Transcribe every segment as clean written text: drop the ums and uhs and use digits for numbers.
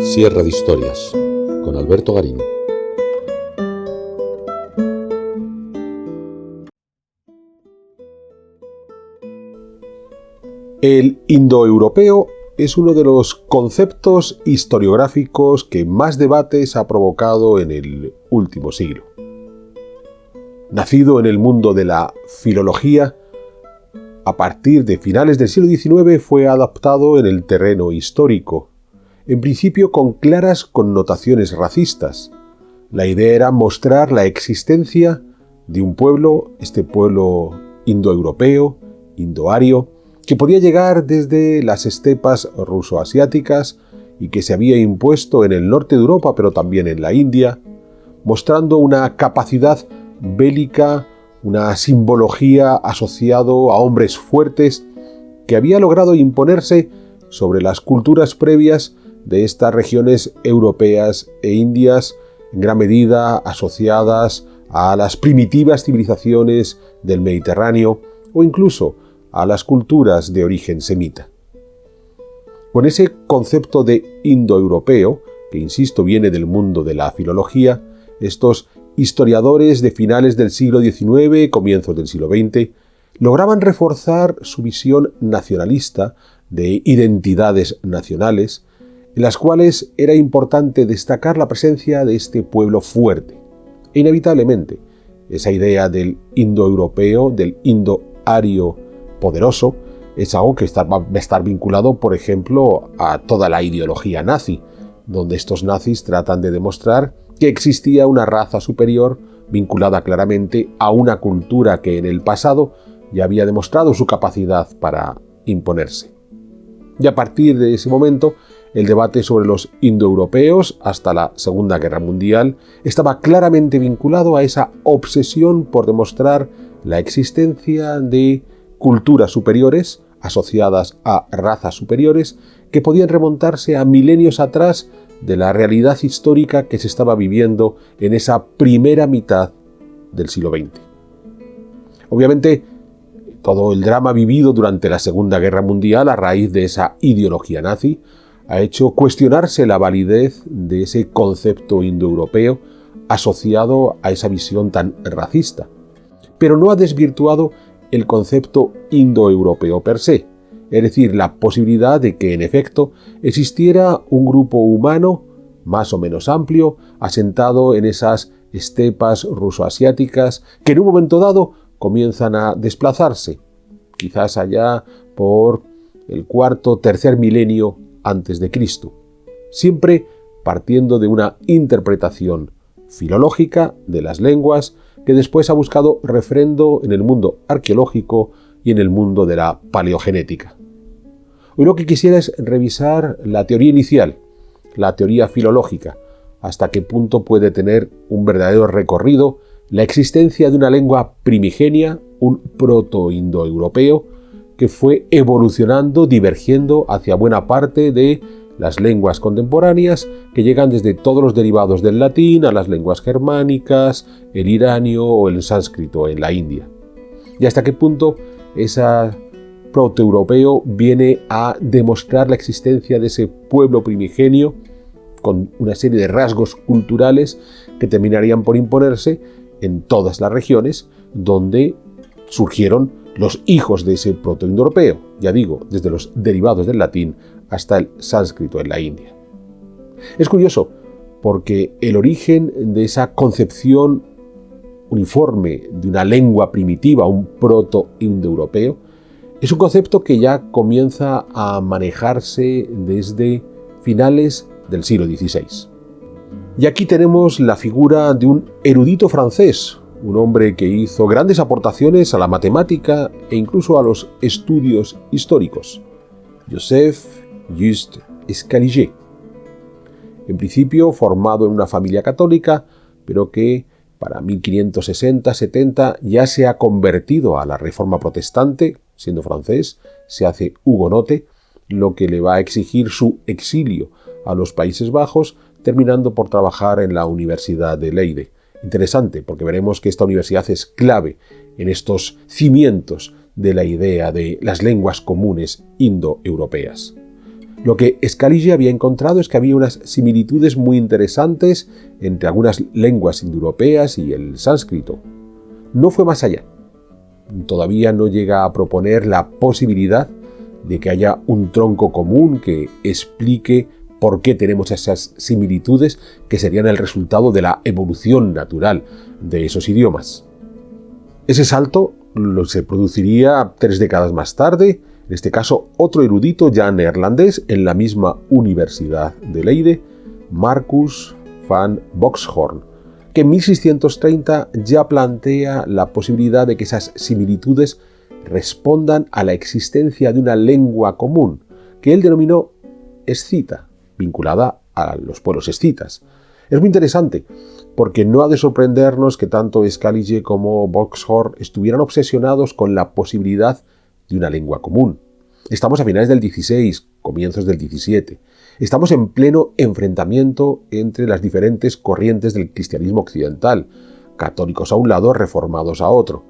Sierra de Historias, con Alberto Garín. El indoeuropeo es uno de los conceptos historiográficos que más debates ha provocado en el último siglo. Nacido en el mundo de la filología, a partir de finales del siglo XIX fue adaptado en el terreno histórico, en principio con claras connotaciones racistas. La idea era mostrar la existencia de un pueblo, este pueblo indoeuropeo, indoario, que podía llegar desde las estepas ruso-asiáticas y que se había impuesto en el norte de Europa, pero también en la India, mostrando una capacidad bélica, una simbología asociado a hombres fuertes que había logrado imponerse sobre las culturas previas de estas regiones europeas e indias, en gran medida asociadas a las primitivas civilizaciones del Mediterráneo o incluso a las culturas de origen semita. Con ese concepto de indoeuropeo, que insisto viene del mundo de la filología, estos historiadores de finales del siglo XIX, comienzos del siglo XX, lograban reforzar su visión nacionalista de identidades nacionales, en las cuales era importante destacar la presencia de este pueblo fuerte. E inevitablemente, esa idea del indoeuropeo, del indoario poderoso, es algo que va a estar vinculado, por ejemplo, a toda la ideología nazi, donde estos nazis tratan de demostrar que existía una raza superior vinculada claramente a una cultura que en el pasado ya había demostrado su capacidad para imponerse. Y a partir de ese momento, el debate sobre los indoeuropeos hasta la Segunda Guerra Mundial estaba claramente vinculado a esa obsesión por demostrar la existencia de culturas superiores asociadas a razas superiores que podían remontarse a milenios atrás de la realidad histórica que se estaba viviendo en esa primera mitad del siglo XX. Obviamente, todo el drama vivido durante la Segunda Guerra Mundial a raíz de esa ideología nazi ha hecho cuestionarse la validez de ese concepto indoeuropeo asociado a esa visión tan racista, pero no ha desvirtuado el concepto indoeuropeo per se, es decir, la posibilidad de que en efecto existiera un grupo humano más o menos amplio asentado en esas estepas ruso-asiáticas que en un momento dado comienzan a desplazarse, quizás allá por el cuarto, tercer milenio antes de Cristo, siempre partiendo de una interpretación filológica de las lenguas que después ha buscado refrendo en el mundo arqueológico y en el mundo de la paleogenética. Hoy lo que quisiera es revisar la teoría inicial, la teoría filológica, hasta qué punto puede tener un verdadero recorrido la existencia de una lengua primigenia, un proto-indoeuropeo, que fue evolucionando, divergiendo hacia buena parte de las lenguas contemporáneas que llegan desde todos los derivados del latín a las lenguas germánicas, el iranio o el sánscrito en la India. Y hasta qué punto ese protoeuropeo viene a demostrar la existencia de ese pueblo primigenio con una serie de rasgos culturales que terminarían por imponerse en todas las regiones donde surgieron los hijos de ese protoindoeuropeo, ya digo, desde los derivados del latín hasta el sánscrito en la India. Es curioso porque el origen de esa concepción uniforme de una lengua primitiva, un proto-indoeuropeo, es un concepto que ya comienza a manejarse desde finales del siglo XVI. Y aquí tenemos la figura de un erudito francés, un hombre que hizo grandes aportaciones a la matemática e incluso a los estudios históricos, Joseph Just Scaliger. En principio formado en una familia católica, pero que para 1560-70 ya se ha convertido a la reforma protestante, siendo francés, se hace hugonote, lo que le va a exigir su exilio a los Países Bajos, terminando por trabajar en la Universidad de Leiden. Interesante, porque veremos que esta universidad es clave en estos cimientos de la idea de las lenguas comunes indoeuropeas. Lo que Scaliger había encontrado es que había unas similitudes muy interesantes entre algunas lenguas indoeuropeas y el sánscrito. No fue más allá. Todavía no llega a proponer la posibilidad de que haya un tronco común que explique por qué tenemos esas similitudes que serían el resultado de la evolución natural de esos idiomas. Ese salto se produciría 3 décadas más tarde, en este caso otro erudito ya neerlandés en la misma Universidad de Leiden, Marcus van Boxhorn, que en 1630 ya plantea la posibilidad de que esas similitudes respondan a la existencia de una lengua común, que él denominó escita, vinculada a los pueblos escitas. Es muy interesante, porque no ha de sorprendernos que tanto Scaliger como Boxhorn estuvieran obsesionados con la posibilidad de una lengua común. Estamos a finales del XVI, comienzos del XVII. Estamos en pleno enfrentamiento entre las diferentes corrientes del cristianismo occidental, católicos a un lado, reformados a otro.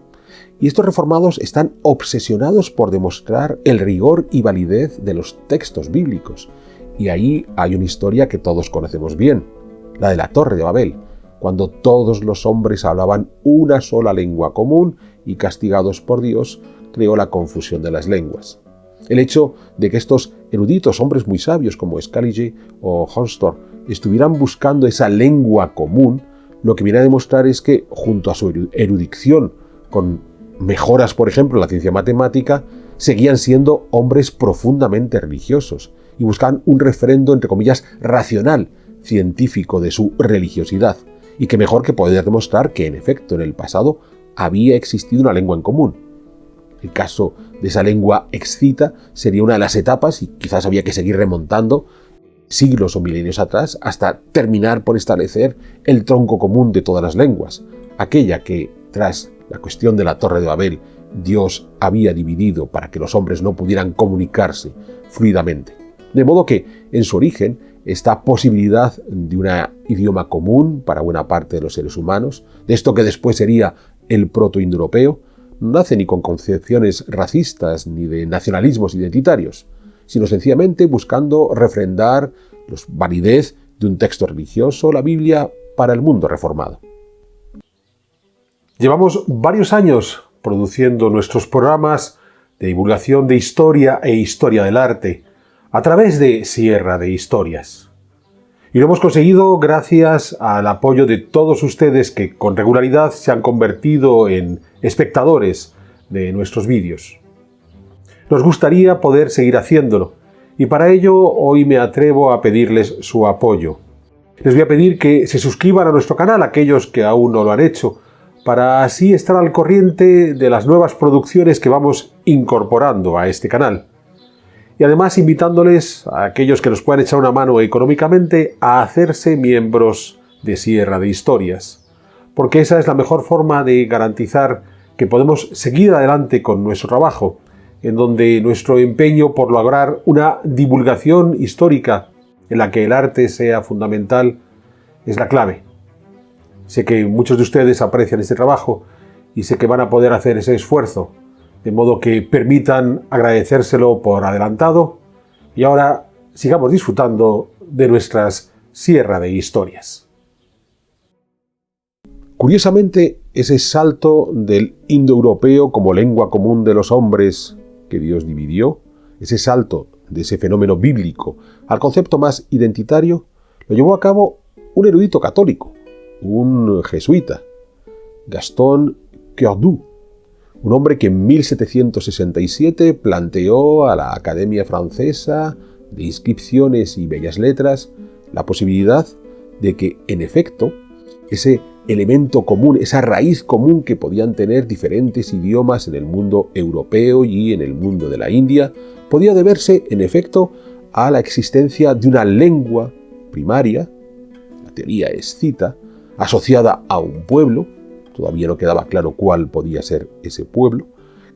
Y estos reformados están obsesionados por demostrar el rigor y validez de los textos bíblicos. Y ahí hay una historia que todos conocemos bien, la de la Torre de Babel, cuando todos los hombres hablaban una sola lengua común y castigados por Dios, creó la confusión de las lenguas. El hecho de que estos eruditos, hombres muy sabios como Scaliger o Hornstorff, estuvieran buscando esa lengua común, lo que viene a demostrar es que, junto a su erudición, con mejoras, por ejemplo, en la ciencia matemática, seguían siendo hombres profundamente religiosos y buscaban un refrendo, entre comillas, racional, científico de su religiosidad, y que mejor que poder demostrar que, en efecto, en el pasado había existido una lengua en común. El caso de esa lengua escita sería una de las etapas, y quizás había que seguir remontando siglos o milenios atrás hasta terminar por establecer el tronco común de todas las lenguas, aquella que, tras la cuestión de la Torre de Babel, Dios había dividido para que los hombres no pudieran comunicarse fluidamente. De modo que, en su origen, esta posibilidad de un idioma común para buena parte de los seres humanos, de esto que después sería el proto-indoeuropeo, no nace ni con concepciones racistas ni de nacionalismos identitarios, sino sencillamente buscando refrendar la validez de un texto religioso, la Biblia, para el mundo reformado. Llevamos varios años produciendo nuestros programas de divulgación de historia e historia del arte a través de Sierra de Historias. Y lo hemos conseguido gracias al apoyo de todos ustedes que con regularidad se han convertido en espectadores de nuestros vídeos. Nos gustaría poder seguir haciéndolo y para ello hoy me atrevo a pedirles su apoyo. Les voy a pedir que se suscriban a nuestro canal, aquellos que aún no lo han hecho, para así estar al corriente de las nuevas producciones que vamos incorporando a este canal. Y además invitándoles a aquellos que nos puedan echar una mano económicamente a hacerse miembros de Sierra de Historias, porque esa es la mejor forma de garantizar que podemos seguir adelante con nuestro trabajo, en donde nuestro empeño por lograr una divulgación histórica en la que el arte sea fundamental es la clave. Sé que muchos de ustedes aprecian este trabajo y sé que van a poder hacer ese esfuerzo, de modo que permitan agradecérselo por adelantado y ahora sigamos disfrutando de nuestras Sierra de Historias. Curiosamente, ese salto del indoeuropeo como lengua común de los hombres que Dios dividió, ese salto de ese fenómeno bíblico al concepto más identitario, lo llevó a cabo un erudito católico, un jesuita, Gaston Cordoue, un hombre que en 1767 planteó a la Academia Francesa de Inscripciones y Bellas Letras la posibilidad de que, en efecto, ese elemento común, esa raíz común que podían tener diferentes idiomas en el mundo europeo y en el mundo de la India, podía deberse, en efecto, a la existencia de una lengua primaria, la teoría escita, asociada a un pueblo, todavía no quedaba claro cuál podía ser ese pueblo,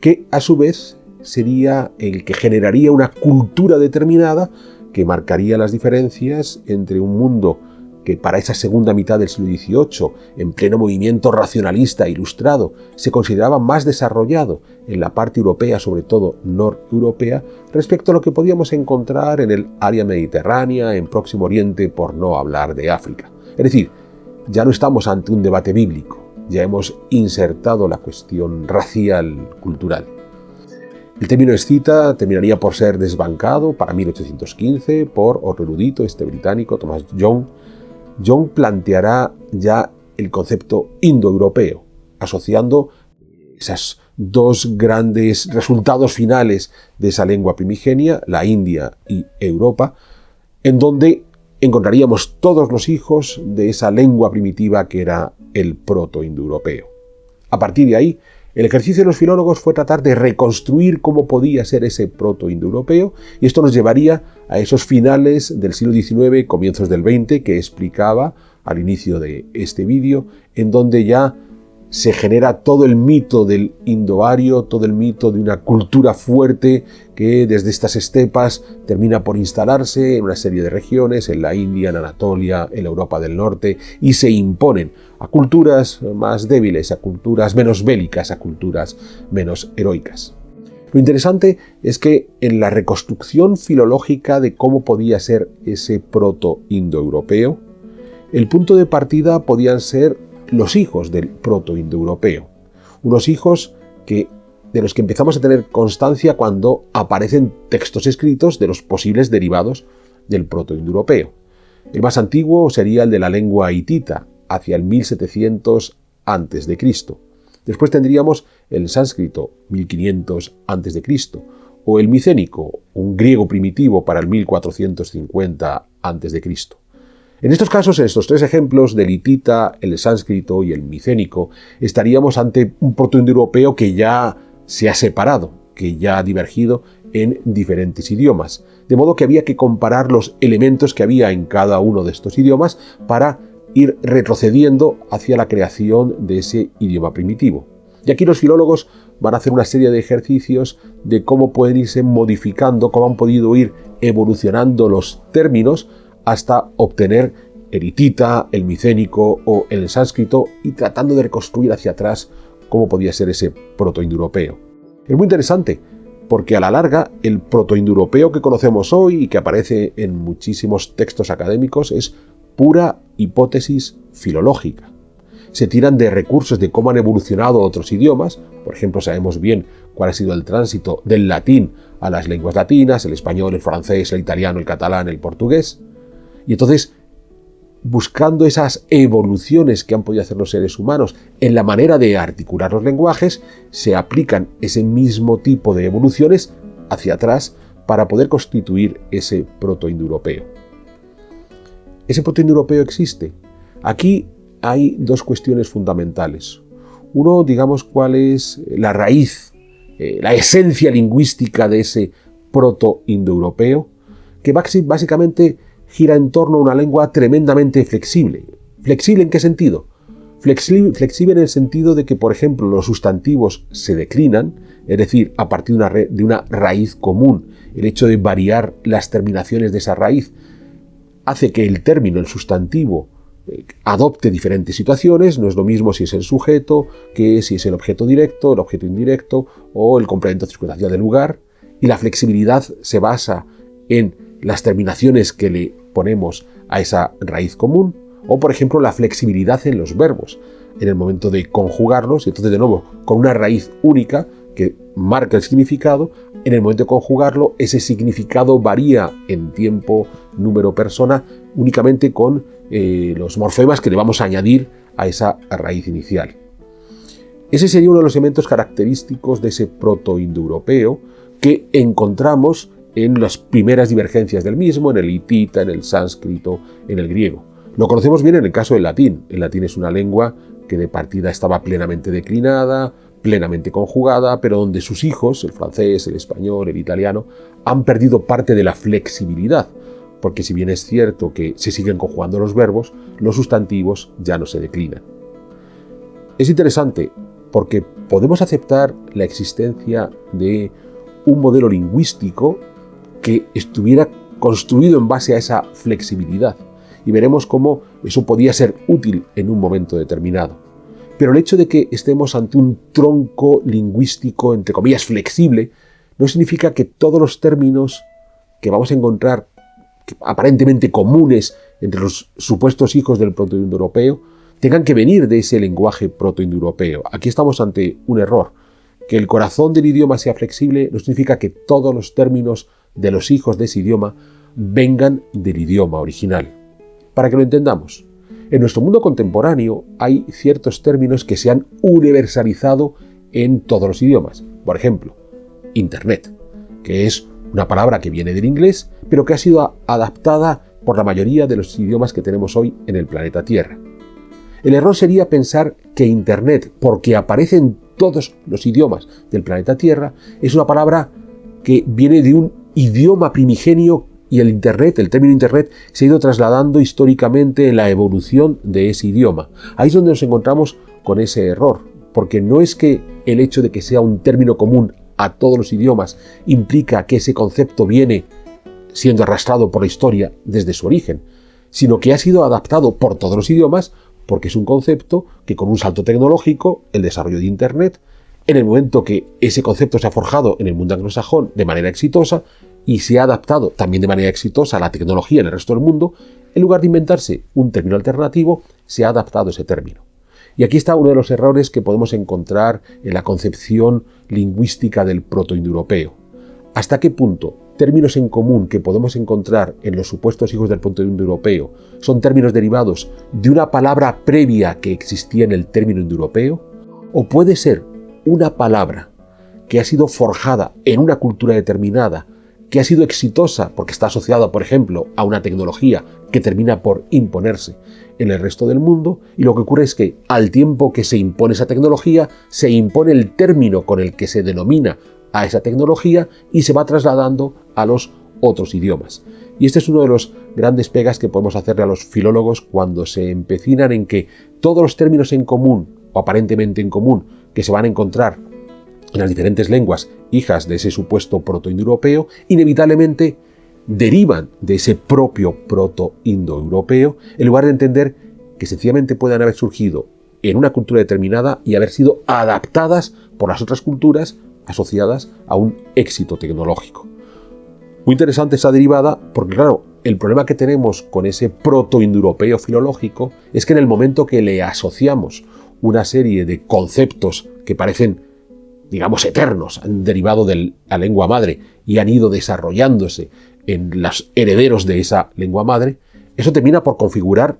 que a su vez sería el que generaría una cultura determinada que marcaría las diferencias entre un mundo que para esa segunda mitad del siglo XVIII, en pleno movimiento racionalista e ilustrado, se consideraba más desarrollado en la parte europea, sobre todo noreuropea, respecto a lo que podíamos encontrar en el área mediterránea, en Próximo Oriente, por no hablar de África. Es decir, ya no estamos ante un debate bíblico, ya hemos insertado la cuestión racial, cultural. El término escita terminaría por ser desbancado para 1815 por otro erudito, británico, Thomas Young. Young planteará ya el concepto indoeuropeo, asociando esos dos grandes resultados finales de esa lengua primigenia, la India y Europa, en donde encontraríamos todos los hijos de esa lengua primitiva que era el proto-indoeuropeo. A partir de ahí, el ejercicio de los filólogos fue tratar de reconstruir cómo podía ser ese proto-indoeuropeo, y esto nos llevaría a esos finales del siglo XIX, comienzos del XX, que explicaba al inicio de este vídeo, en donde ya se genera todo el mito del indoario, todo el mito de una cultura fuerte que desde estas estepas termina por instalarse en una serie de regiones, en la India, en Anatolia, en la Europa del Norte, y se imponen a culturas más débiles, a culturas menos bélicas, a culturas menos heroicas. Lo interesante es que en la reconstrucción filológica de cómo podía ser ese proto-indoeuropeo, el punto de partida podían ser los hijos del proto-indoeuropeo, unos hijos de los que empezamos a tener constancia cuando aparecen textos escritos de los posibles derivados del proto-indoeuropeo. El más antiguo sería el de la lengua hitita, hacia el 1700 a.C. Después tendríamos el sánscrito, 1500 a.C., o el micénico, un griego primitivo para el 1450 a.C. En estos casos, en estos tres ejemplos del hitita, el sánscrito y el micénico, estaríamos ante un protoindoeuropeo que ya se ha separado, que ya ha divergido en diferentes idiomas. De modo que había que comparar los elementos que había en cada uno de estos idiomas para ir retrocediendo hacia la creación de ese idioma primitivo. Y aquí los filólogos van a hacer una serie de ejercicios de cómo pueden irse modificando, cómo han podido ir evolucionando los términos hasta obtener el hitita, el micénico o el sánscrito, y tratando de reconstruir hacia atrás cómo podía ser ese protoindoeuropeo. Es muy interesante porque a la larga el protoindoeuropeo que conocemos hoy y que aparece en muchísimos textos académicos es pura hipótesis filológica. Se tiran de recursos de cómo han evolucionado otros idiomas. Por ejemplo, sabemos bien cuál ha sido el tránsito del latín a las lenguas latinas, el español, el francés, el italiano, el catalán, el portugués. Y entonces, buscando esas evoluciones que han podido hacer los seres humanos en la manera de articular los lenguajes, se aplican ese mismo tipo de evoluciones hacia atrás para poder constituir ese protoindoeuropeo. ¿Ese protoindoeuropeo existe? Aquí hay dos cuestiones fundamentales. Uno, digamos, cuál es la raíz, la esencia lingüística de ese protoindoeuropeo, que básicamente gira en torno a una lengua tremendamente flexible. ¿Flexible en qué sentido? Flexible en el sentido de que, por ejemplo, los sustantivos se declinan, es decir, a partir de una raíz común. El hecho de variar las terminaciones de esa raíz hace que el término, el sustantivo, adopte diferentes situaciones. No es lo mismo si es el sujeto que si es el objeto directo, el objeto indirecto o el complemento circunstancial del lugar. Y la flexibilidad se basa en las terminaciones que le ponemos a esa raíz común, o por ejemplo la flexibilidad en los verbos, en el momento de conjugarlos, y entonces de nuevo con una raíz única que marca el significado. En el momento de conjugarlo, ese significado varía en tiempo, número, persona, únicamente con los morfemas que le vamos a añadir a esa raíz inicial. Ese sería uno de los elementos característicos de ese protoindoeuropeo que encontramos en las primeras divergencias del mismo, en el hitita, en el sánscrito, en el griego. Lo conocemos bien en el caso del latín. El latín es una lengua que de partida estaba plenamente declinada, plenamente conjugada, pero donde sus hijos, el francés, el español, el italiano, han perdido parte de la flexibilidad, porque si bien es cierto que se siguen conjugando los verbos, los sustantivos ya no se declinan. Es interesante porque podemos aceptar la existencia de un modelo lingüístico que estuviera construido en base a esa flexibilidad. y veremos cómo eso podía ser útil en un momento determinado. Pero el hecho de que estemos ante un tronco lingüístico, entre comillas, flexible, no significa que todos los términos que vamos a encontrar aparentemente comunes entre los supuestos hijos del protoindoeuropeo tengan que venir de ese lenguaje protoindoeuropeo. Aquí estamos ante un error. Que el corazón del idioma sea flexible no significa que todos los términos de los hijos de ese idioma vengan del idioma original. Para que lo entendamos, en nuestro mundo contemporáneo hay ciertos términos que se han universalizado en todos los idiomas. Por ejemplo, Internet, que es una palabra que viene del inglés, pero que ha sido adaptada por la mayoría de los idiomas que tenemos hoy en el planeta Tierra. El error sería pensar que Internet, porque aparece en todos los idiomas del planeta Tierra, es una palabra que viene de un idioma primigenio y el término Internet, se ha ido trasladando históricamente en la evolución de ese idioma. Ahí es donde nos encontramos con ese error, porque no es que el hecho de que sea un término común a todos los idiomas implica que ese concepto viene siendo arrastrado por la historia desde su origen, sino que ha sido adaptado por todos los idiomas porque es un concepto que con un salto tecnológico, el desarrollo de Internet, en el momento que ese concepto se ha forjado en el mundo anglosajón de manera exitosa y se ha adaptado también de manera exitosa a la tecnología en el resto del mundo, en lugar de inventarse un término alternativo, se ha adaptado ese término. Y aquí está uno de los errores que podemos encontrar en la concepción lingüística del protoindoeuropeo. ¿Hasta qué punto términos en común que podemos encontrar en los supuestos hijos del protoindoeuropeo son términos derivados de una palabra previa que existía en el término indoeuropeo? ¿O puede ser una palabra que ha sido forjada en una cultura determinada, que ha sido exitosa porque está asociada, por ejemplo, a una tecnología que termina por imponerse en el resto del mundo, y lo que ocurre es que al tiempo que se impone esa tecnología, se impone el término con el que se denomina a esa tecnología y se va trasladando a los otros idiomas? Y este es uno de los grandes pegas que podemos hacerle a los filólogos cuando se empecinan en que todos los términos en común, o aparentemente en común, que se van a encontrar en las diferentes lenguas hijas de ese supuesto protoindoeuropeo, inevitablemente derivan de ese propio protoindoeuropeo, en lugar de entender que sencillamente puedan haber surgido en una cultura determinada y haber sido adaptadas por las otras culturas asociadas a un éxito tecnológico. Muy interesante esa derivada porque, claro, el problema que tenemos con ese protoindoeuropeo filológico es que en el momento que le asociamos una serie de conceptos que parecen, digamos, eternos, han derivado de la lengua madre y han ido desarrollándose en los herederos de esa lengua madre, eso termina por configurar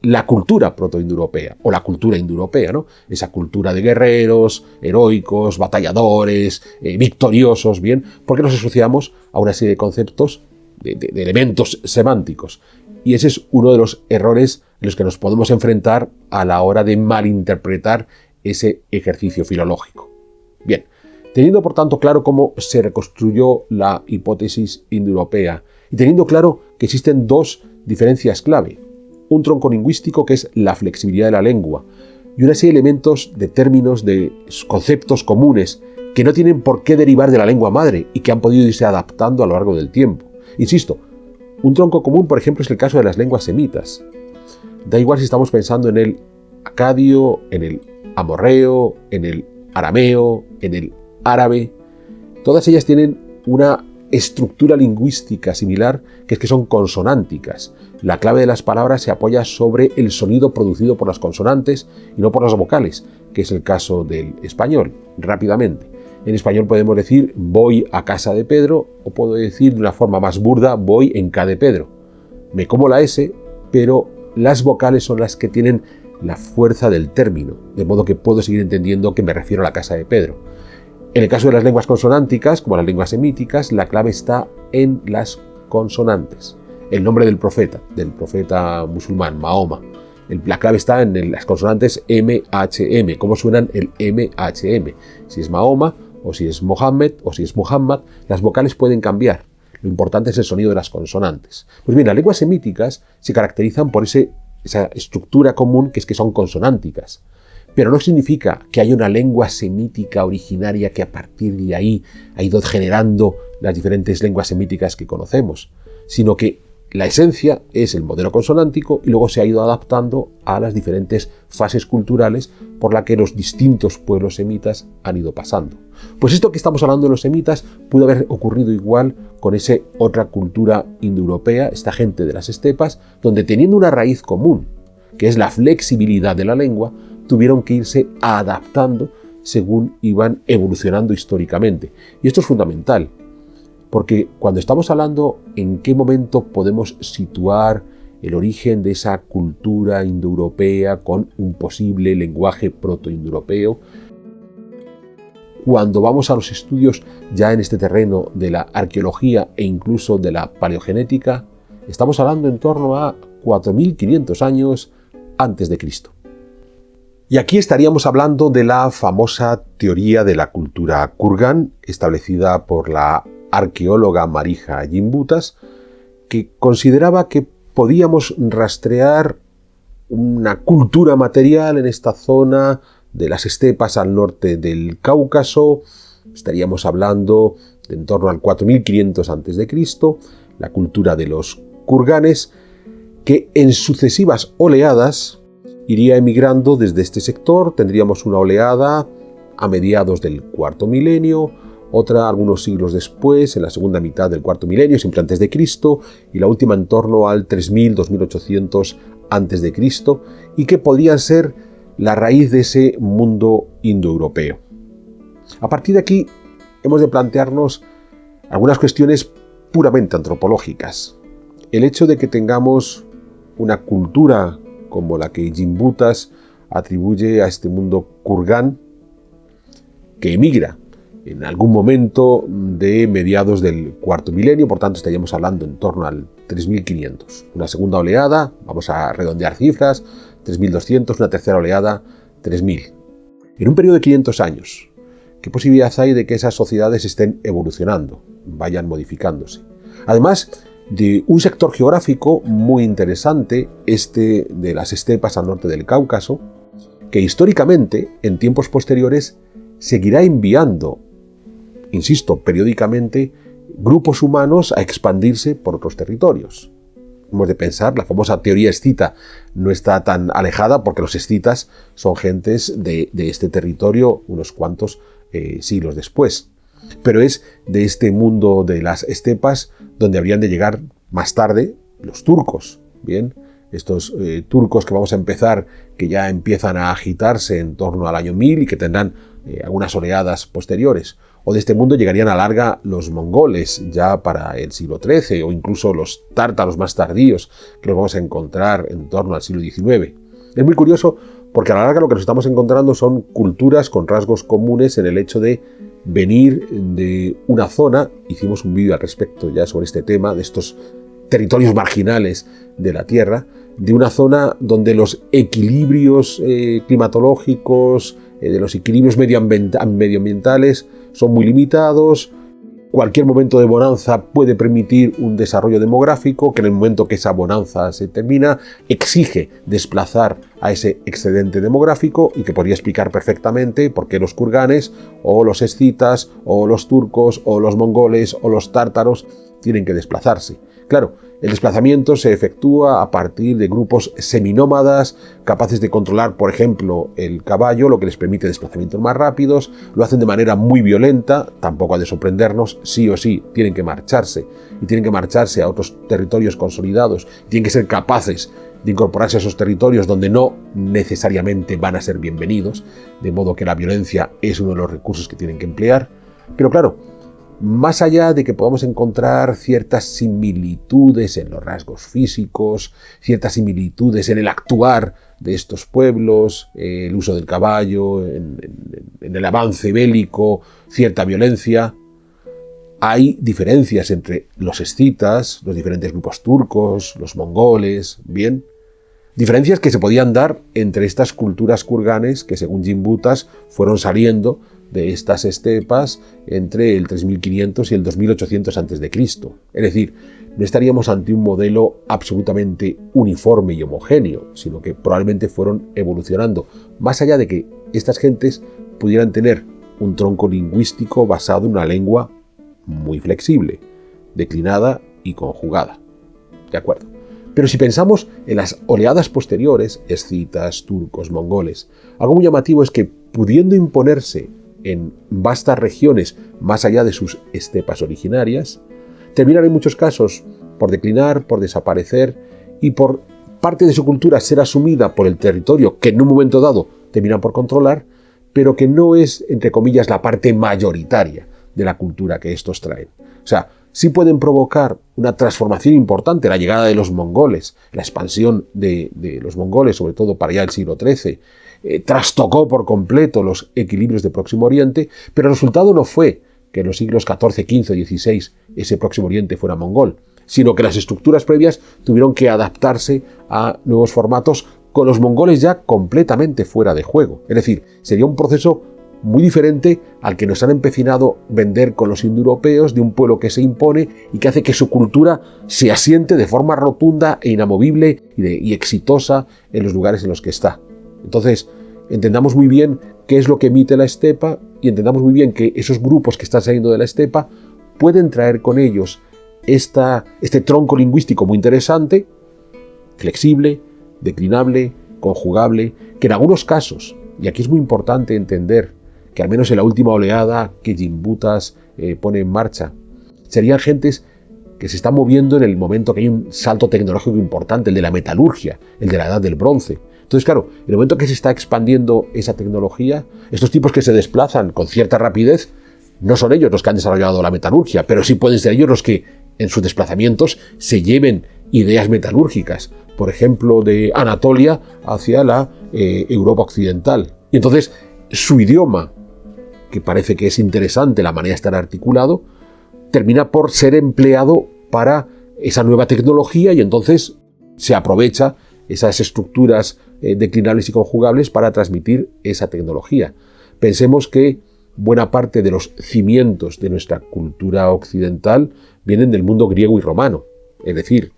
la cultura protoindoeuropea o la cultura indoeuropea, ¿no? Esa cultura de guerreros, heroicos, batalladores, victoriosos, bien, porque nos asociamos a una serie de conceptos, de elementos semánticos. Y ese es uno de los errores en los que nos podemos enfrentar a la hora de malinterpretar ese ejercicio filológico. Bien, teniendo por tanto claro cómo se reconstruyó la hipótesis indoeuropea y teniendo claro que existen dos diferencias clave, un tronco lingüístico que es la flexibilidad de la lengua y una serie de elementos, de términos, de conceptos comunes que no tienen por qué derivar de la lengua madre y que han podido irse adaptando a lo largo del tiempo. Insisto, un tronco común, por ejemplo, es el caso de las lenguas semitas. Da igual si estamos pensando en el acadio, en el amorreo, en el arameo, en el árabe. Todas ellas tienen una estructura lingüística similar, que es que son consonánticas. La clave de las palabras se apoya sobre el sonido producido por las consonantes y no por las vocales, que es el caso del español. Rápidamente, en español podemos decir voy a casa de Pedro, o puedo decir de una forma más burda voy en ca de Pedro. Me como la S, pero las vocales son las que tienen la fuerza del término, de modo que puedo seguir entendiendo que me refiero a la casa de Pedro. En el caso de las lenguas consonánticas, como las lenguas semíticas, la clave está en las consonantes. El nombre del profeta musulmán, Mahoma. La clave está en las consonantes M-H-M, cómo suenan el M-H-M. Si es Mahoma, o si es Mohammed, o si es Muhammad, las vocales pueden cambiar. Lo importante es el sonido de las consonantes. Pues bien, las lenguas semíticas se caracterizan por esa estructura común, que es que son consonánticas. Pero no significa que haya una lengua semítica originaria que a partir de ahí ha ido generando las diferentes lenguas semíticas que conocemos, sino que la esencia es el modelo consonántico y luego se ha ido adaptando a las diferentes fases culturales por las que los distintos pueblos semitas han ido pasando. Pues esto que estamos hablando de los semitas pudo haber ocurrido igual con esa otra cultura indoeuropea, esta gente de las estepas, donde teniendo una raíz común, que es la flexibilidad de la lengua, tuvieron que irse adaptando según iban evolucionando históricamente. Y esto es fundamental, porque cuando estamos hablando en qué momento podemos situar el origen de esa cultura indoeuropea con un posible lenguaje protoindoeuropeo, cuando vamos a los estudios ya en este terreno de la arqueología e incluso de la paleogenética, estamos hablando en torno a 4.500 años antes de Cristo. Y aquí estaríamos hablando de la famosa teoría de la cultura kurgan, establecida por la arqueóloga Marija Gimbutas, que consideraba que podíamos rastrear una cultura material en esta zona de las estepas al norte del Cáucaso. Estaríamos hablando de en torno al 4500 a.C., la cultura de los kurganes, que en sucesivas oleadas iría emigrando desde este sector. Tendríamos una oleada a mediados del cuarto milenio, otra algunos siglos después, en la segunda mitad del cuarto milenio, siempre antes de Cristo, y la última en torno al 3000-2800 antes de Cristo, y que podrían ser la raíz de ese mundo indoeuropeo. A partir de aquí hemos de plantearnos algunas cuestiones puramente antropológicas. El hecho de que tengamos una cultura como la que Gimbutas atribuye a este mundo kurgan, que emigra en algún momento de mediados del cuarto milenio, por tanto estaríamos hablando en torno al 3500. Una segunda oleada, vamos a redondear cifras, 3200, una tercera oleada, 3000. En un periodo de 500 años, ¿qué posibilidad hay de que esas sociedades estén evolucionando, vayan modificándose? Además de un sector geográfico muy interesante, este de las estepas al norte del Cáucaso, que históricamente, en tiempos posteriores, seguirá enviando, insisto, periódicamente, grupos humanos a expandirse por otros territorios. Hemos de pensar, la famosa teoría escita no está tan alejada porque los escitas son gentes de este territorio unos cuantos siglos después. Pero es de este mundo de las estepas donde habrían de llegar más tarde los turcos. Bien, estos turcos que vamos a empezar, que ya empiezan a agitarse en torno al año 1000 y que tendrán algunas oleadas posteriores. O de este mundo llegarían a la larga los mongoles ya para el siglo XIII, o incluso los tártaros más tardíos, que los vamos a encontrar en torno al siglo XIX. Es muy curioso porque a la larga lo que nos estamos encontrando son culturas con rasgos comunes en el hecho de venir de una zona. Hicimos un vídeo al respecto ya sobre este tema, de estos territorios marginales de la Tierra, de una zona donde los equilibrios climatológicos, de los equilibrios medioambientales son muy limitados. Cualquier momento de bonanza puede permitir un desarrollo demográfico que en el momento que esa bonanza se termina exige desplazar a ese excedente demográfico, y que podría explicar perfectamente por qué los kurganes o los escitas o los turcos o los mongoles o los tártaros tienen que desplazarse. Claro, el desplazamiento se efectúa a partir de grupos seminómadas capaces de controlar, por ejemplo, el caballo, lo que les permite desplazamientos más rápidos. Lo hacen de manera muy violenta, tampoco ha de sorprendernos, sí o sí tienen que marcharse, y tienen que marcharse a otros territorios consolidados, tienen que ser capaces de incorporarse a esos territorios donde no necesariamente van a ser bienvenidos, de modo que la violencia es uno de los recursos que tienen que emplear. Pero claro, más allá de que podamos encontrar ciertas similitudes en los rasgos físicos, ciertas similitudes en el actuar de estos pueblos, el uso del caballo, en el avance bélico, cierta violencia, hay diferencias entre los escitas, los diferentes grupos turcos, los mongoles, bien, diferencias que se podían dar entre estas culturas kurganes que, según Gimbutas, fueron saliendo de estas estepas entre el 3500 y el 2800 a.C. Es decir, no estaríamos ante un modelo absolutamente uniforme y homogéneo, sino que probablemente fueron evolucionando, más allá de que estas gentes pudieran tener un tronco lingüístico basado en una lengua muy flexible, declinada y conjugada. de acuerdo. Pero si pensamos en las oleadas posteriores, escitas, turcos, mongoles, algo muy llamativo es que, pudiendo imponerse en vastas regiones más allá de sus estepas originarias, terminan en muchos casos por declinar, por desaparecer y por parte de su cultura ser asumida por el territorio que en un momento dado terminan por controlar, pero que no es, entre comillas, la parte mayoritaria de la cultura que estos traen. O sea, sí pueden provocar una transformación importante, la llegada de los mongoles, la expansión de los mongoles, sobre todo para allá el siglo XIII, trastocó por completo los equilibrios de Próximo Oriente, pero el resultado no fue que en los siglos XIV, XV y XVI ese Próximo Oriente fuera mongol, sino que las estructuras previas tuvieron que adaptarse a nuevos formatos con los mongoles ya completamente fuera de juego. Es decir, sería un proceso muy diferente al que nos han empecinado vender con los indoeuropeos, de un pueblo que se impone y que hace que su cultura se asiente de forma rotunda e inamovible y exitosa en los lugares en los que está. Entonces, entendamos muy bien qué es lo que emite la estepa y entendamos muy bien que esos grupos que están saliendo de la estepa pueden traer con ellos este tronco lingüístico muy interesante, flexible, declinable, conjugable, que en algunos casos, y aquí es muy importante entender que al menos en la última oleada que Gimbutas pone en marcha, serían gentes que se están moviendo en el momento que hay un salto tecnológico importante, el de la metalurgia, el de la edad del bronce. Entonces, claro, en el momento que se está expandiendo esa tecnología, estos tipos que se desplazan con cierta rapidez, no son ellos los que han desarrollado la metalurgia, pero sí pueden ser ellos los que en sus desplazamientos se lleven ideas metalúrgicas, por ejemplo, de Anatolia hacia la Europa occidental. Y entonces, su idioma, que parece que es interesante la manera de estar articulado, termina por ser empleado para esa nueva tecnología y entonces se aprovecha esas estructuras declinables y conjugables para transmitir esa tecnología. Pensemos que buena parte de los cimientos de nuestra cultura occidental vienen del mundo griego y romano, es decir,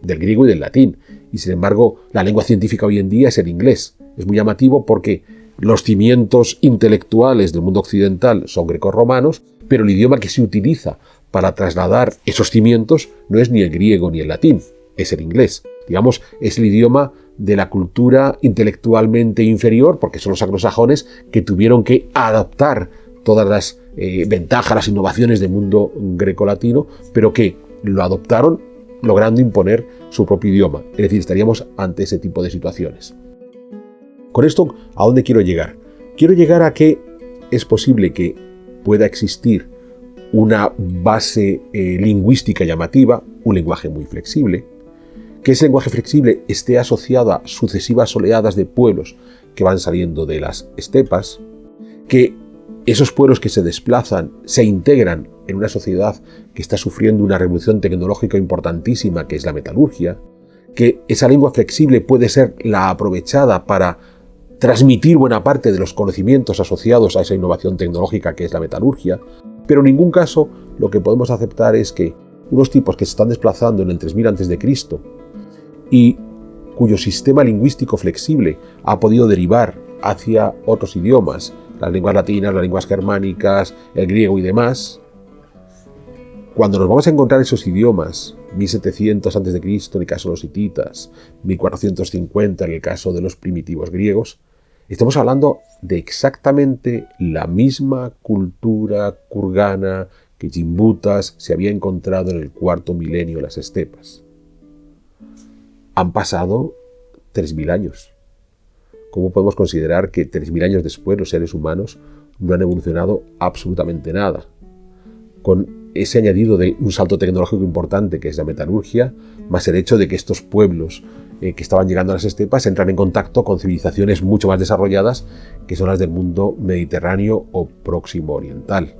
del griego y del latín, y sin embargo la lengua científica hoy en día es el inglés. Es muy llamativo porque los cimientos intelectuales del mundo occidental son grecorromanos, pero el idioma que se utiliza para trasladar esos cimientos no es ni el griego ni el latín, es el inglés. Digamos, es el idioma de la cultura intelectualmente inferior, porque son los anglosajones que tuvieron que adaptar todas las ventajas, las innovaciones del mundo grecolatino, pero que lo adoptaron logrando imponer su propio idioma. Es decir, estaríamos ante ese tipo de situaciones. Con esto, ¿a dónde quiero llegar? Quiero llegar a que es posible que pueda existir una base lingüística llamativa, un lenguaje muy flexible, que ese lenguaje flexible esté asociado a sucesivas oleadas de pueblos que van saliendo de las estepas, que esos pueblos que se desplazan se integran en una sociedad que está sufriendo una revolución tecnológica importantísima, que es la metalurgia, que esa lengua flexible puede ser la aprovechada para transmitir buena parte de los conocimientos asociados a esa innovación tecnológica que es la metalurgia, pero en ningún caso lo que podemos aceptar es que unos tipos que se están desplazando en el 3000 a.C. y cuyo sistema lingüístico flexible ha podido derivar hacia otros idiomas, las lenguas latinas, las lenguas germánicas, el griego y demás, cuando nos vamos a encontrar esos idiomas, 1700 a.C. en el caso de los hititas, 1450 en el caso de los primitivos griegos, estamos hablando de exactamente la misma cultura kurgana que Gimbutas se había encontrado en el cuarto milenio en las estepas. Han pasado 3000 años. ¿Cómo podemos considerar que 3000 años después los seres humanos no han evolucionado absolutamente nada? Con ese añadido de un salto tecnológico importante que es la metalurgia, más el hecho de que estos pueblos que estaban llegando a las estepas entran en contacto con civilizaciones mucho más desarrolladas que son las del mundo mediterráneo o próximo oriental.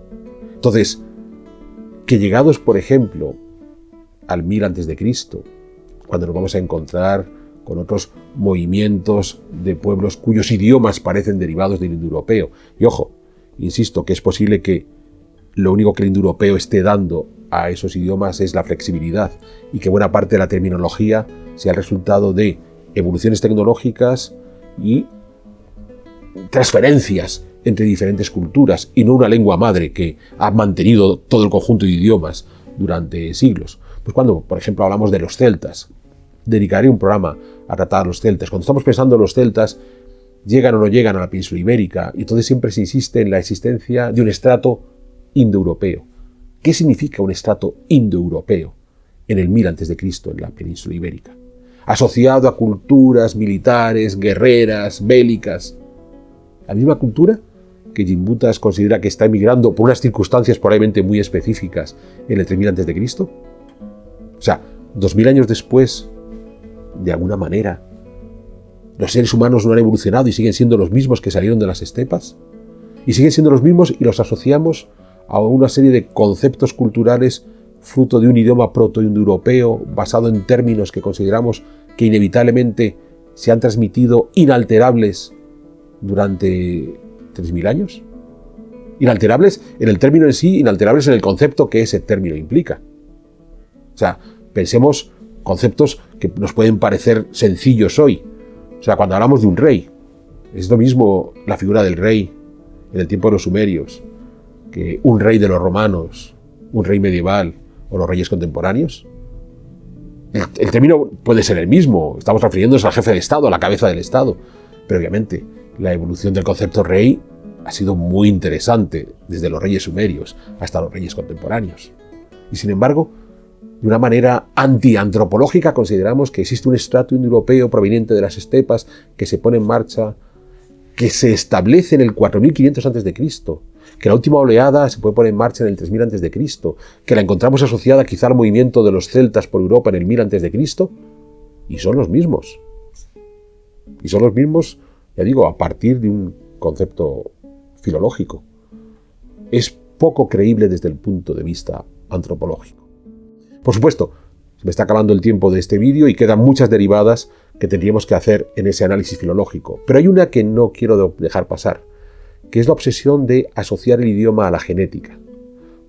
Entonces, que llegados, por ejemplo, al 1000 a.C., cuando nos vamos a encontrar con otros movimientos de pueblos cuyos idiomas parecen derivados del indoeuropeo. Y ojo, insisto que es posible que lo único que el indoeuropeo esté dando a esos idiomas es la flexibilidad y que buena parte de la terminología sea el resultado de evoluciones tecnológicas y transferencias entre diferentes culturas y no una lengua madre que ha mantenido todo el conjunto de idiomas durante siglos. Pues cuando, por ejemplo, hablamos de los celtas, dedicaré un programa a tratar a los celtas. Cuando estamos pensando en los celtas, llegan o no llegan a la península ibérica, y entonces siempre se insiste en la existencia de un estrato indoeuropeo. ¿Qué significa un estrato indoeuropeo en el 1000 a.C. en la península ibérica? Asociado a culturas militares, guerreras, bélicas. La misma cultura que Gimbutas considera que está emigrando por unas circunstancias probablemente muy específicas en el 3000 a.C. O sea, 2000 años después, de alguna manera, los seres humanos no han evolucionado y siguen siendo los mismos que salieron de las estepas. Y siguen siendo los mismos y los asociamos a una serie de conceptos culturales fruto de un idioma proto-indoeuropeo basado en términos que consideramos que inevitablemente se han transmitido inalterables durante 3000 años. Inalterables en el término en sí, inalterables en el concepto que ese término implica. O sea, pensemos conceptos que nos pueden parecer sencillos hoy. O sea, cuando hablamos de un rey, es lo mismo la figura del rey en el tiempo de los sumerios que un rey de los romanos, un rey medieval o los reyes contemporáneos. El término puede ser el mismo, estamos refiriéndonos al jefe de Estado, a la cabeza del Estado, pero obviamente la evolución del concepto rey ha sido muy interesante desde los reyes sumerios hasta los reyes contemporáneos. Y sin embargo, de una manera antiantropológica consideramos que existe un estrato indoeuropeo proveniente de las estepas que se pone en marcha, que se establece en el 4500 a.C., que la última oleada se puede poner en marcha en el 3000 a.C., que la encontramos asociada quizá al movimiento de los celtas por Europa en el 1000 a.C., y son los mismos. Y son los mismos, ya digo, a partir de un concepto filológico. Es poco creíble desde el punto de vista antropológico. Por supuesto, se me está acabando el tiempo de este vídeo y quedan muchas derivadas que tendríamos que hacer en ese análisis filológico. Pero hay una que no quiero dejar pasar, que es la obsesión de asociar el idioma a la genética.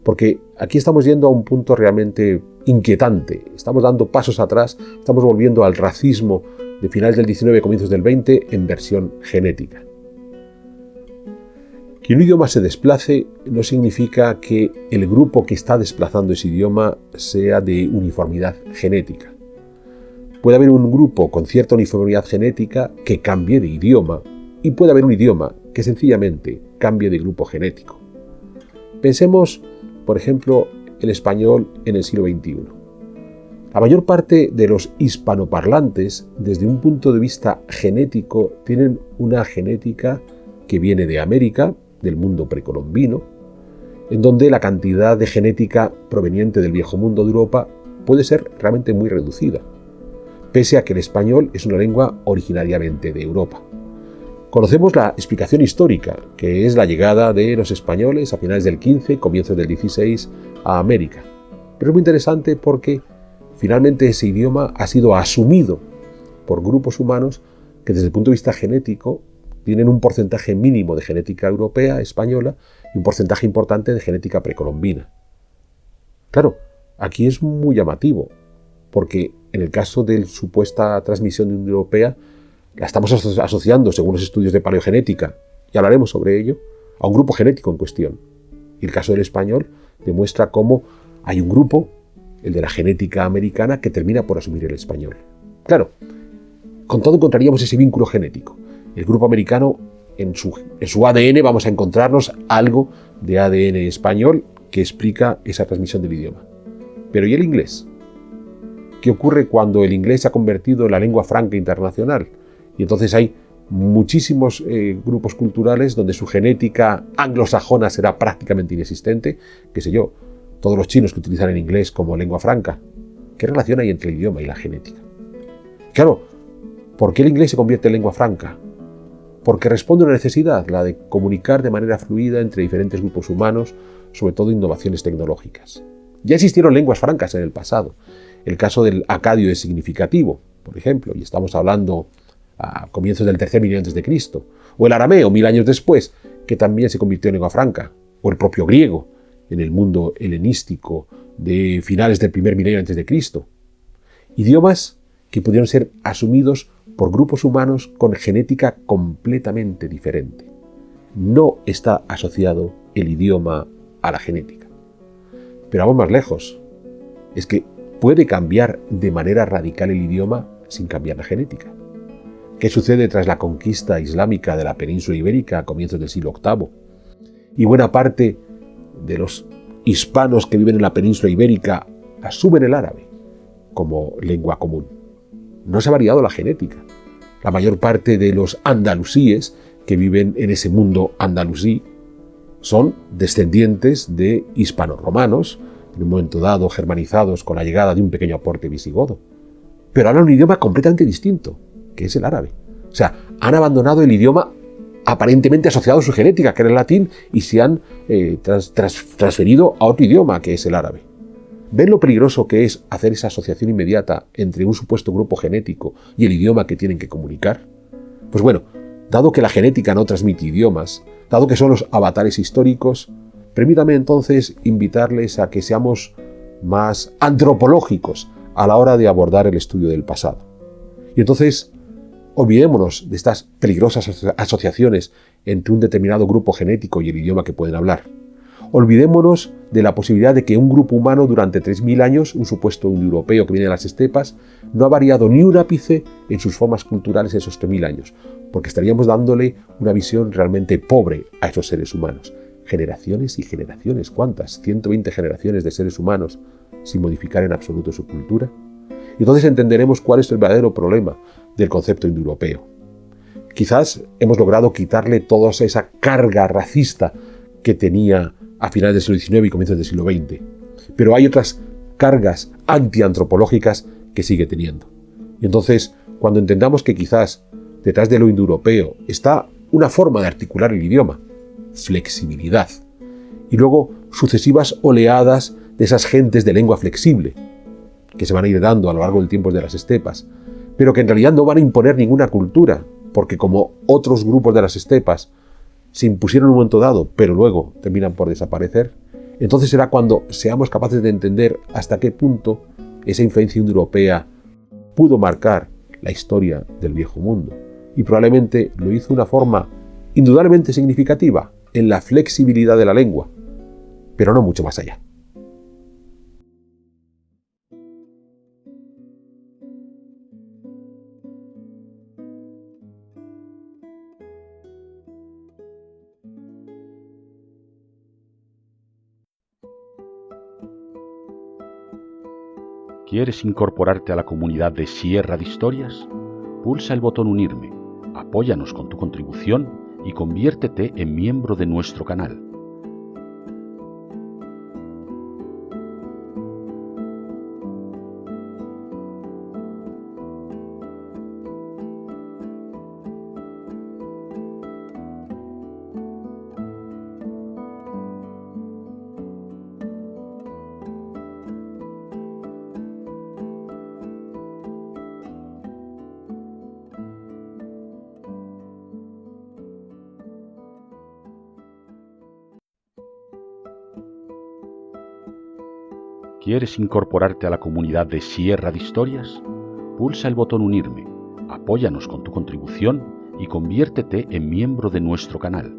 Porque aquí estamos yendo a un punto realmente inquietante. Estamos dando pasos atrás, estamos volviendo al racismo de finales del 19 y comienzos del 20 en versión genética. Que un idioma se desplace no significa que el grupo que está desplazando ese idioma sea de uniformidad genética. Puede haber un grupo con cierta uniformidad genética que cambie de idioma, y puede haber un idioma que sencillamente cambie de grupo genético. Pensemos, por ejemplo, el español en el siglo XXI. La mayor parte de los hispanoparlantes, desde un punto de vista genético, tienen una genética que viene de América, del mundo precolombino, en donde la cantidad de genética proveniente del viejo mundo de Europa puede ser realmente muy reducida, pese a que el español es una lengua originariamente de Europa. Conocemos la explicación histórica, que es la llegada de los españoles a finales del XV, comienzos del XVI, a América. Pero es muy interesante porque finalmente ese idioma ha sido asumido por grupos humanos que desde el punto de vista genético tienen un porcentaje mínimo de genética europea, española, y un porcentaje importante de genética precolombina. Claro, aquí es muy llamativo, porque en el caso de la supuesta transmisión indoeuropea, la estamos asociando, según los estudios de paleogenética, y hablaremos sobre ello, a un grupo genético en cuestión. Y el caso del español demuestra cómo hay un grupo, el de la genética americana, que termina por asumir el español. Claro, con todo encontraríamos ese vínculo genético. El grupo americano, en su ADN vamos a encontrarnos algo de ADN español que explica esa transmisión del idioma. Pero ¿y el inglés? ¿Qué ocurre cuando el inglés se ha convertido en la lengua franca internacional? Y entonces hay muchísimos grupos culturales donde su genética anglosajona será prácticamente inexistente. Qué sé yo, todos los chinos que utilizan el inglés como lengua franca. ¿Qué relación hay entre el idioma y la genética? Claro, ¿por qué el inglés se convierte en lengua franca? Porque responde a una necesidad, la de comunicar de manera fluida entre diferentes grupos humanos, sobre todo innovaciones tecnológicas. Ya existieron lenguas francas en el pasado. El caso del acadio es significativo, por ejemplo, y estamos hablando a comienzos del tercer milenio antes de Cristo, o el arameo 1000 años después, que también se convirtió en lengua franca, o el propio griego en el mundo helenístico de finales del primer milenio antes de Cristo. Idiomas que pudieron ser asumidos por grupos humanos con genética completamente diferente. No está asociado el idioma a la genética. Pero vamos más lejos. Es que puede cambiar de manera radical el idioma sin cambiar la genética. ¿Qué sucede tras la conquista islámica de la península ibérica a comienzos del siglo VIII? Y buena parte de los hispanos que viven en la península ibérica asumen el árabe como lengua común. No se ha variado la genética. La mayor parte de los andalusíes que viven en ese mundo andalusí son descendientes de hispanorromanos, en un momento dado germanizados con la llegada de un pequeño aporte visigodo. Pero hablan un idioma completamente distinto, que es el árabe. O sea, han abandonado el idioma aparentemente asociado a su genética, que era el latín, y se han transferido a otro idioma, que es el árabe. ¿Ven lo peligroso que es hacer esa asociación inmediata entre un supuesto grupo genético y el idioma que tienen que comunicar? Pues bueno, dado que la genética no transmite idiomas, dado que son los avatares históricos, permítame entonces invitarles a que seamos más antropológicos a la hora de abordar el estudio del pasado. Y entonces, olvidémonos de estas peligrosas asociaciones entre un determinado grupo genético y el idioma que pueden hablar. Olvidémonos de la posibilidad de que un grupo humano durante 3.000 años, un supuesto indoeuropeo que viene de las estepas, no ha variado ni un ápice en sus formas culturales en esos 3.000 años, porque estaríamos dándole una visión realmente pobre a esos seres humanos. Generaciones y generaciones, ¿cuántas? 120 generaciones de seres humanos sin modificar en absoluto su cultura. Y entonces entenderemos cuál es el verdadero problema del concepto indoeuropeo. Quizás hemos logrado quitarle toda esa carga racista que tenía a finales del siglo XIX y comienzos del siglo XX. Pero hay otras cargas antiantropológicas que sigue teniendo. Y entonces, cuando entendamos que quizás detrás de lo indoeuropeo está una forma de articular el idioma, flexibilidad, y luego sucesivas oleadas de esas gentes de lengua flexible, que se van a ir dando a lo largo del tiempo de las estepas, pero que en realidad no van a imponer ninguna cultura, porque como otros grupos de las estepas se impusieron en un momento dado, pero luego terminan por desaparecer, entonces será cuando seamos capaces de entender hasta qué punto esa influencia indoeuropea pudo marcar la historia del viejo mundo. Y probablemente lo hizo de una forma indudablemente significativa en la flexibilidad de la lengua, pero no mucho más allá. ¿Quieres incorporarte a la comunidad de Sierra de Historias? Pulsa el botón Unirme, apóyanos con tu contribución y conviértete en miembro de nuestro canal. ¿Quieres incorporarte a la comunidad de Sierra de Historias? Pulsa el botón Unirme, apóyanos con tu contribución y conviértete en miembro de nuestro canal.